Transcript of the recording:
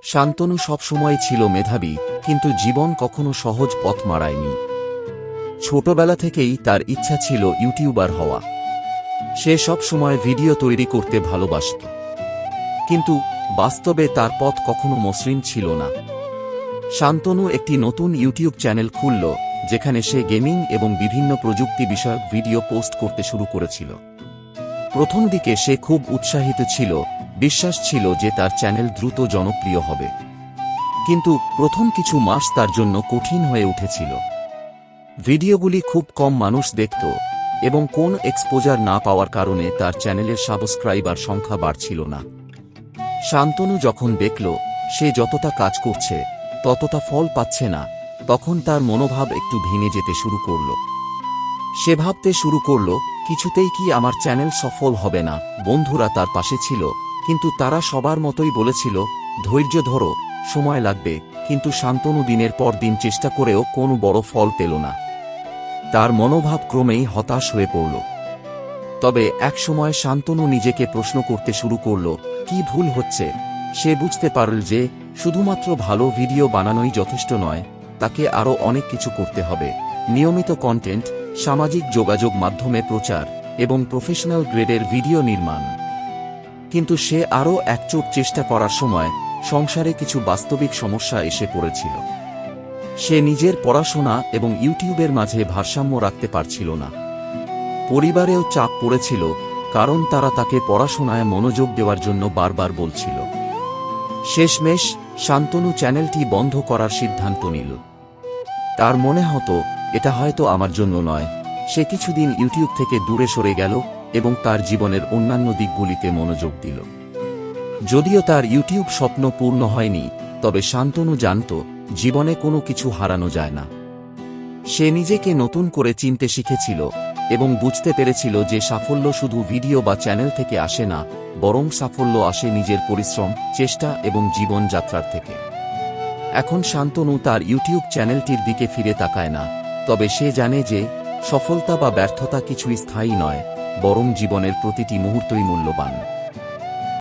শান্তনু সবসময় ছিল মেধাবী, কিন্তু জীবন কখনো সহজ পথ মাড়ায়নি। ছোটবেলা থেকেই তার ইচ্ছা ছিল ইউটিউবার হওয়া। সে সব সময় ভিডিও তৈরি করতে ভালোবাসত, কিন্তু বাস্তবে তার পথ কখনো মসৃণ ছিল না। শান্তনু একটি নতুন ইউটিউব চ্যানেল খুলল, যেখানে সে গেমিং এবং বিভিন্ন প্রযুক্তি বিষয়ক ভিডিও পোস্ট করতে শুরু করেছিল। প্রথম দিকে সে খুব উৎসাহিত ছিল, বিশ্বাস ছিল যে তার চ্যানেল দ্রুত জনপ্রিয় হবে। কিন্তু প্রথম কিছু মাস তার জন্য কঠিন হয়ে উঠেছিল। ভিডিওগুলি খুব কম মানুষ দেখত, এবং কোন এক্সপোজার না পাওয়ার কারণে তার চ্যানেলের সাবস্ক্রাইবার সংখ্যা বাড়ছিল না। শান্তনু যখন দেখল সে যতটা কাজ করছে ততটা ফল পাচ্ছে না, তখন তার মনোভাব একটু ভেঙে যেতে শুরু করল। সে ভাবতে শুরু করল, কিছুতেই কি আমার চ্যানেল সফল হবে না। বন্ধুরা তার পাশে ছিল, কিন্তু তারা সবার মতোই বলেছিল, ধৈর্য ধরো, সময় লাগবে। কিন্তু শান্তনু দিনের পর দিন চেষ্টা করেও কোনো বড় ফল পেল না। তার মনোভাব ক্রমেই হতাশ হয়ে পড়ল। তবে একসময় শান্তনু নিজেকে প্রশ্ন করতে শুরু করল, কি ভুল হচ্ছে। সে বুঝতে পারল যে শুধুমাত্র ভালো ভিডিও বানানোই যথেষ্ট নয়, তাকে আরও অনেক কিছু করতে হবে। নিয়মিত কন্টেন্ট, সামাজিক যোগাযোগ মাধ্যমে প্রচার, এবং প্রফেশনাল গ্রেডের ভিডিও নির্মাণ। কিন্তু সে আরও একচোট চেষ্টা করার সময় সংসারে কিছু বাস্তবিক সমস্যা এসে পড়েছিল। সে নিজের পড়াশোনা এবং ইউটিউবের মাঝে ভারসাম্য রাখতে পারছিল না। পরিবারেও চাপ পড়েছিল, কারণ তারা তাকে পড়াশোনায় মনোযোগ দেওয়ার জন্য বারবার বলছিল। শেষমেশ শান্তনু চ্যানেলটি বন্ধ করার সিদ্ধান্ত নিল। তার মনে হতো, এটা হয়তো আমার জন্য নয়। সে কিছুদিন ইউটিউব থেকে দূরে সরে গেল এবং তার জীবনের অন্যান্য দিকগুলিতে মনোযোগ দিল। যদিও তার ইউটিউব স্বপ্ন পূর্ণ হয়নি, তবে শান্তনু জানত জীবনে কোনো কিছু হারানো যায় না। সে নিজেকে নতুন করে চিনতে শিখেছিল এবং বুঝতে পেরেছিল যে সাফল্য শুধু ভিডিও বা চ্যানেল থেকে আসে না, বরং সাফল্য আসে নিজের পরিশ্রম, চেষ্টা এবং জীবনযাত্রার থেকে। এখন শান্তনু তার ইউটিউব চ্যানেলটির দিকে ফিরে তাকায় না, তবে সে জানে যে সফলতা বা ব্যর্থতা কিছুই স্থায়ী নয়, বরং জীবনের প্রতিটি মুহূর্তই মূল্যবান।